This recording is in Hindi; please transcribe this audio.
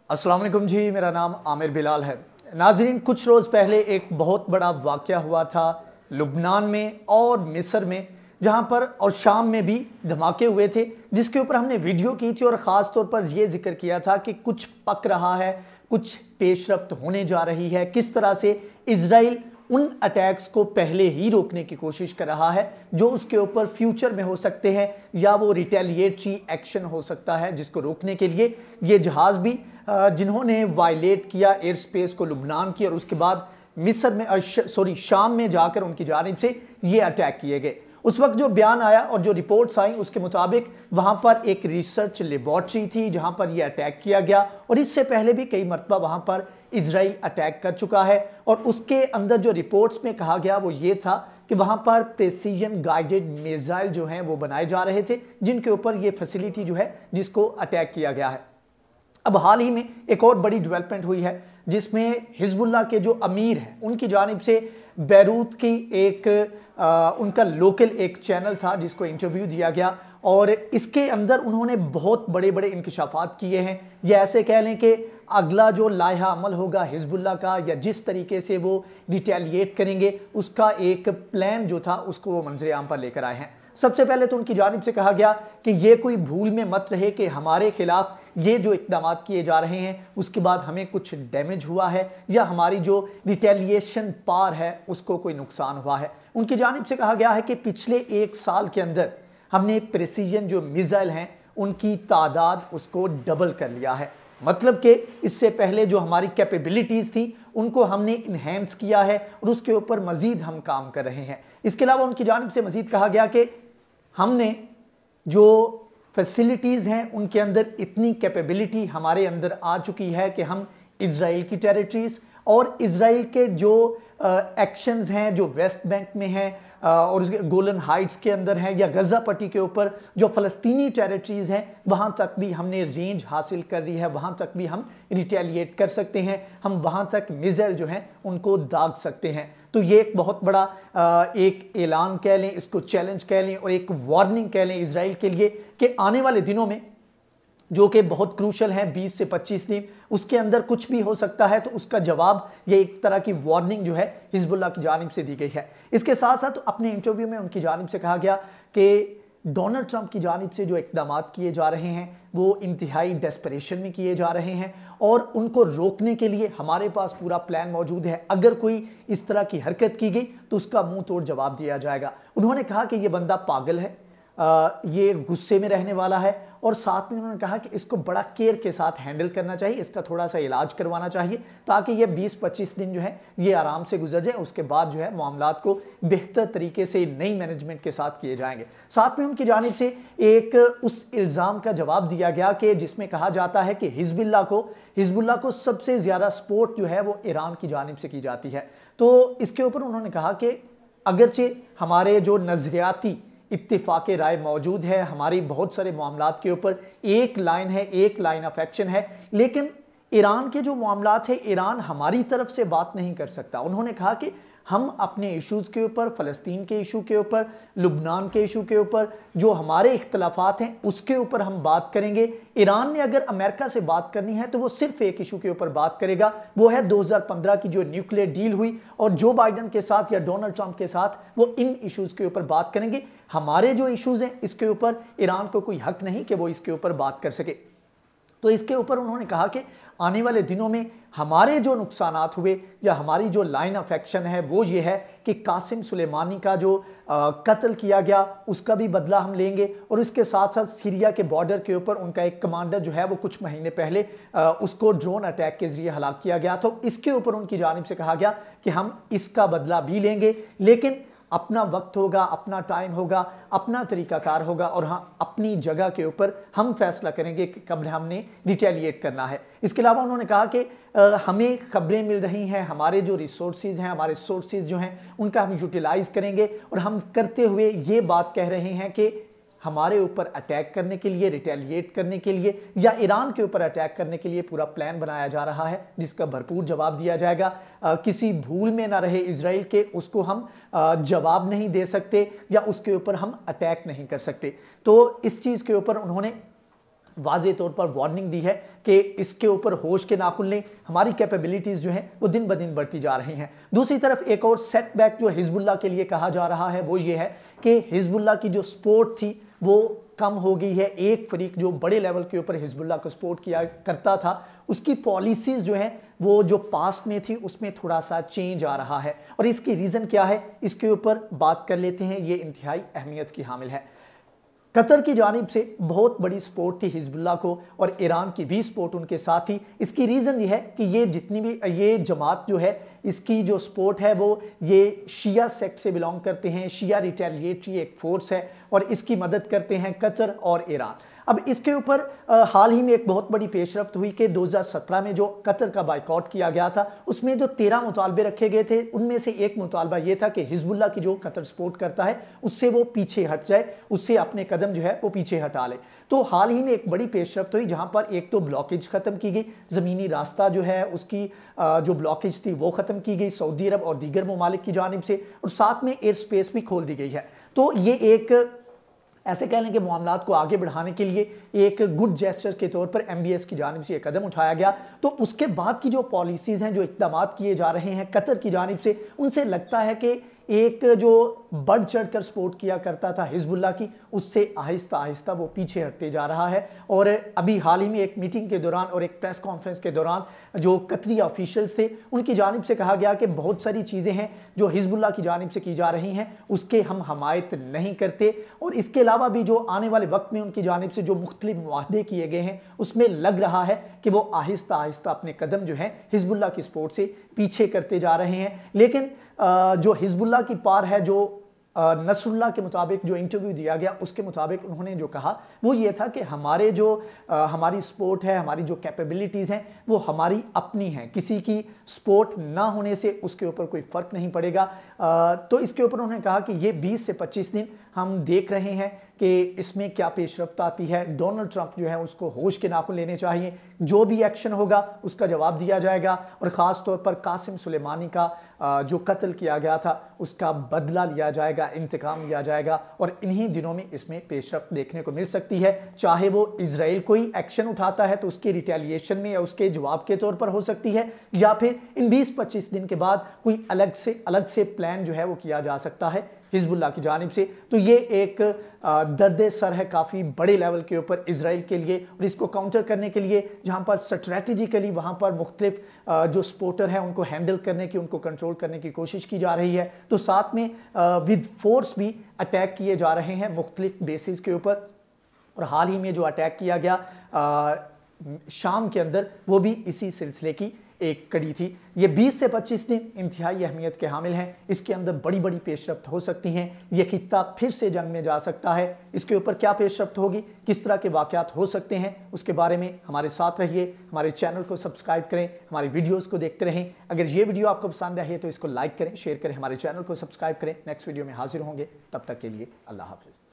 अस्सलाम वालेकुम जी, मेरा नाम आमिर बिलाल है। नाजरीन, कुछ रोज़ पहले एक बहुत बड़ा वाक़या हुआ था लुबनान में और मिस्र में, जहां पर और शाम में भी धमाके हुए थे, जिसके ऊपर हमने वीडियो की थी और ख़ास तौर पर यह जिक्र किया था कि कुछ पक रहा है, कुछ पेशरफ्त होने जा रही है, किस तरह से इजराइल उन अटैक्स को पहले ही रोकने की कोशिश कर रहा है जो उसके ऊपर फ्यूचर में हो सकते हैं, या वो रिटेलिएटरी एक्शन हो सकता है जिसको रोकने के लिए ये जहाज़ भी जिन्होंने वायलेट किया एयर स्पेस को लुबनान की, और उसके बाद मिस्र में शाम में जाकर उनकी जानिब से ये अटैक किए गए। उस वक्त जो बयान आया और जो रिपोर्ट्स आई उसके मुताबिक वहां पर एक रिसर्च लेबॉर्ट्री थी जहां पर यह अटैक किया गया, और इससे पहले भी कई मरतबा वहां पर इजराइल अटैक कर चुका है। और उसके अंदर जो रिपोर्ट्स में कहा गया वो ये था कि वहां पर प्रेसिजन गाइडेड मिसाइल जो हैं वो बनाए जा रहे थे, जिनके ऊपर ये फैसिलिटी जो है जिसको अटैक किया गया है। अब हाल ही में एक और बड़ी डेवलपमेंट हुई है जिसमें हिजबुल्लाह के जो अमीर हैं उनकी जानिब से बैरूत की एक उनका लोकल एक चैनल था जिसको इंटरव्यू दिया गया, और इसके अंदर उन्होंने बहुत बड़े बड़े इंकशाफात किए हैं। या ऐसे कह लें कि अगला जो लाहा अमल होगा हिजबुल्लाह का, या जिस तरीके से वो रिटेलिएट करेंगे, उसका एक प्लान जो था उसको वो मंजर आम पर लेकर आए हैं। सबसे पहले तो उनकी जानिब से कहा गया कि ये कोई भूल में मत रहे कि हमारे खिलाफ ये जो इकदाम किए जा रहे हैं उसके बाद हमें कुछ डैमेज हुआ है या हमारी जो रिटेलिएशन पार है उसको कोई नुकसान हुआ है। उनकी जानिब से कहा गया है कि पिछले एक साल के अंदर हमने प्रेसिजन जो मिसाइल हैं उनकी तादाद उसको डबल कर लिया है। मतलब कि इससे पहले जो हमारी कैपेबिलिटीज़ थी उनको हमने इन्हेंस किया है और उसके ऊपर मज़ीद हम काम कर रहे हैं। इसके अलावा उनकी जानिब से मज़ीद कहा गया कि हमने जो फैसिलिटीज़ हैं उनके अंदर इतनी कैपेबिलिटी हमारे अंदर आ चुकी है कि हम इजराइल की टेरिटरीज और इजराइल के जो एक्शंस हैं जो वेस्ट बैंक में हैं और गोलन हाइट्स के अंदर हैं या गजा पट्टी के ऊपर जो फ़लस्तीनी टेरिटरीज हैं वहाँ तक भी हमने रेंज हासिल कर ली है, वहाँ तक भी हम रिटेलिएट कर सकते हैं, हम वहाँ तक मिसाइल जो हैं उनको दाग सकते हैं। तो ये एक बहुत बड़ा एक ऐलान कह लें, इसको चैलेंज कह लें और एक वार्निंग कह लें इजराइल के लिए कि आने वाले दिनों में जो कि बहुत क्रूशल है 20 से 25 दिन, उसके अंदर कुछ भी हो सकता है। तो उसका जवाब ये एक तरह की वार्निंग जो है हिजबुल्लाह की जानिब से दी गई है। इसके साथ साथ अपने इंटरव्यू में उनकी जानिब से कहा गया कि डोनाल्ड ट्रंप की जानिब से जो इकदाम किए जा रहे हैं वो इंतहाई डेस्परेशन में किए जा रहे हैं और उनको रोकने के लिए हमारे पास पूरा प्लान मौजूद है। अगर कोई इस तरह की हरकत की गई तो उसका मुंह तोड़ जवाब दिया जाएगा। उन्होंने कहा कि ये बंदा पागल है, ये गुस्से में रहने वाला है, और साथ में उन्होंने कहा कि इसको बड़ा केयर के साथ हैंडल करना चाहिए, इसका थोड़ा सा इलाज करवाना चाहिए ताकि ये 20-25 दिन जो है ये आराम से गुजर जाए। उसके बाद जो है मामलात को बेहतर तरीके से नई मैनेजमेंट के साथ किए जाएंगे। साथ में उनकी जानिब से एक उस इल्ज़ाम का जवाब दिया गया कि जिसमें कहा जाता है कि हिजबुल्लाह को सबसे ज़्यादा सपोर्ट जो है वो ईरान की जानिब से की जाती है। तो इसके ऊपर उन्होंने कहा कि अगरचे हमारे जो नज़रियाती इत्तिफाक राय मौजूद है, हमारी बहुत सारे मामलात के ऊपर एक लाइन है, एक लाइन ऑफ एक्शन है, लेकिन ईरान के जो मामलात है ईरान हमारी तरफ से बात नहीं कर सकता। उन्होंने कहा कि हम अपने इश्यूज़ के ऊपर, फ़लस्तीन के इशू के ऊपर, लुबनान के इशू के ऊपर, जो हमारे इख्तलाफात हैं उसके ऊपर हम बात करेंगे। ईरान ने अगर अमेरिका से बात करनी है तो वो सिर्फ एक इशू के ऊपर बात करेगा, वो है 2015 की जो न्यूक्लियर डील हुई, और जो बाइडन के साथ या डोनाल्ड ट्रंप के साथ वो इन इशूज़ के ऊपर बात करेंगे। हमारे जो इशूज़ हैं इसके ऊपर ईरान को कोई हक नहीं कि वो इसके ऊपर बात कर सके। तो इसके ऊपर उन्होंने कहा कि आने वाले दिनों में हमारे जो नुकसानात हुए या हमारी जो लाइन ऑफ एक्शन है वो ये है कि कासिम सुलेमानी का जो कत्ल किया गया उसका भी बदला हम लेंगे, और इसके साथ साथ सीरिया के बॉर्डर के ऊपर उनका एक कमांडर जो है वो कुछ महीने पहले उसको ड्रोन अटैक के जरिए हलाक किया गया। तो इसके ऊपर उनकी जानिब से कहा गया कि हम इसका बदला भी लेंगे, लेकिन अपना वक्त होगा, अपना टाइम होगा, अपना तरीकाकार होगा, और हाँ अपनी जगह के ऊपर हम फैसला करेंगे कि कब हमने रिटेलिएट करना है। इसके अलावा उन्होंने कहा कि हमें खबरें मिल रही हैं, हमारे जो रिसोर्सेज हैं, हमारे सोर्सेज जो हैं उनका हम यूटिलाइज करेंगे, और हम करते हुए ये बात कह रहे हैं कि हमारे ऊपर अटैक करने के लिए, रिटेलिएट करने के लिए या ईरान के ऊपर अटैक करने के लिए पूरा प्लान बनाया जा रहा है जिसका भरपूर जवाब दिया जाएगा। किसी भूल में ना रहे इजराइल के, उसको हम जवाब नहीं दे सकते या उसके ऊपर हम अटैक नहीं कर सकते। तो इस चीज़ के ऊपर उन्होंने वाज़े तौर पर वार्निंग दी है कि इसके ऊपर होश के नाखुन लें, हमारी कैपेबिलिटीज़ जो हैं वो दिन ब दिन बढ़ती जा रही हैं। दूसरी तरफ एक और सेटबैक जो हिजबुल्लाह के लिए कहा जा रहा है वो ये है कि हिजबुल्लाह की जो सपोर्ट थी वो कम हो गई है। एक फरीक जो बड़े लेवल के ऊपर हिजबुल्लाह को सपोर्ट किया करता था, उसकी पॉलिसीज़ जो हैं वो जो पास्ट में थी उसमें थोड़ा सा चेंज आ रहा है। और इसकी रीज़न क्या है, इसके ऊपर बात कर लेते हैं। ये इंतहाई अहमियत की हामिल है। कतर की जानिब से बहुत बड़ी सपोर्ट थी हिजबुल्लाह को और ईरान की भी सपोर्ट उनके साथ थी। इसकी रीज़न ये है कि ये जितनी भी ये जमात जो है इसकी जो सपोर्ट है वो ये शिया सेक्ट से बिलोंग करते हैं। शिया रिटेलिएटरी एक फोर्स है और इसकी मदद करते हैं कतर और ईरान। अब इसके ऊपर हाल ही में एक बहुत बड़ी पेशरफ्त हुई कि 2017 में जो कतर का बाइकआउट किया गया था उसमें जो 13 मुतालबे रखे गए थे उनमें से एक मुतालबा ये था कि हिजबुल्लाह की जो कतर सपोर्ट करता है उससे वो पीछे हट जाए, उससे अपने कदम जो है वो पीछे हटा ले। तो हाल ही में एक बड़ी पेशरफ्त हुई जहां पर एक तो ब्लॉकेज खत्म की गई, ज़मीनी रास्ता जो है उसकी जो ब्लॉकेज थी वो खत्म की गई सऊदी अरब और दीगर ममालिक की जानिब से, और साथ में एयर स्पेस भी खोल दी गई है। तो ये एक ऐसे कह लें कि मामलात को आगे बढ़ाने के लिए एक गुड जेस्चर के तौर पर MBS की जानिब से एक कदम उठाया गया। तो उसके बाद की जो पॉलिसीज़ हैं, जो इक़दाम किए जा रहे हैं कतर की जानिब से, उनसे लगता है कि एक जो बढ़ चढ़कर सपोर्ट किया करता था हिजबुल्लाह की, उससे आहिस्ता आहिस्ता वो पीछे हटते जा रहा है। और अभी हाल ही में एक मीटिंग के दौरान और एक प्रेस कॉन्फ्रेंस के दौरान जो कतरी ऑफिशियल्स थे उनकी जानिब से कहा गया कि बहुत सारी चीज़ें हैं जो हिजबुल्लाह की जानिब से की जा रही हैं उसके हम हमायत नहीं करते, और इसके अलावा भी जो आने वाले वक्त में उनकी जानिब से जो मुख्तलिफ मुआहदे किए गए हैं उसमें लग रहा है कि वो आहिस्ता आहिस्ता अपने कदम जो हैं हिजबुल्लाह की सपोर्ट से पीछे करते जा रहे हैं। लेकिन जो हिजबुल्लाह की पार है, जो नसरुल्लाह के मुताबिक जो इंटरव्यू दिया गया उसके मुताबिक उन्होंने जो कहा वो ये था कि हमारे जो हमारी सपोर्ट है, हमारी जो कैपेबिलिटीज़ हैं वो हमारी अपनी हैं, किसी की सपोर्ट ना होने से उसके ऊपर कोई फ़र्क नहीं पड़ेगा। तो इसके ऊपर उन्होंने कहा कि ये 20 से 25 दिन हम देख रहे हैं कि इसमें क्या पेशरफ्त आती है। डोनाल्ड ट्रंप जो है उसको होश के नाखुन लेने चाहिए, जो भी एक्शन होगा उसका जवाब दिया जाएगा, और ख़ास तौर पर कासिम सुलेमानी का जो कत्ल किया गया था उसका बदला लिया जाएगा, इंतकाम लिया जाएगा, और इन्हीं दिनों में इसमें पेशरफ्त देखने को मिल सकती है। चाहे वो इजराइल कोई एक्शन उठाता है तो उसके रिटेलिएशन में या उसके जवाब के तौर पर हो सकती है, या फिर इन 20-25 दिन के बाद कोई अलग से प्लान जो है वो किया जा सकता है हिजबुल्लाह की जानिब से। तो ये एक दर्द सर है काफ़ी बड़े लेवल के ऊपर इजराइल के लिए, और इसको काउंटर करने के लिए जहाँ पर स्ट्रैटेजिकली वहाँ पर मुख्तलिफ जो सपोर्टर हैं उनको हैंडल करने की, उनको कंट्रोल करने की कोशिश की जा रही है। तो साथ में विद फोर्स भी अटैक किए जा रहे हैं मुख्तलिफ बेसिस के ऊपर, और हाल ही में जो अटैक किया गया शाम के अंदर वो भी इसी सिलसिले की एक कड़ी थी। ये 20 से 25 दिन इंतहाई अहमियत के हामिल हैं। इसके अंदर बड़ी बड़ी पेशरफ्त हो सकती हैं। ये खित्ता फिर से जंग में जा सकता है। इसके ऊपर क्या पेशरफ्त होगी, किस तरह के वाक़यात हो सकते हैं, उसके बारे में हमारे साथ रहिए। हमारे चैनल को सब्सक्राइब करें, हमारी वीडियोज़ को देखते रहें। अगर ये वीडियो आपको पसंद आई है तो इसको लाइक करें, शेयर करें, हमारे चैनल को सब्सक्राइब करें। नेक्स्ट वीडियो में हाजिर होंगे, तब तक के लिए अल्लाह हाफ़िज़।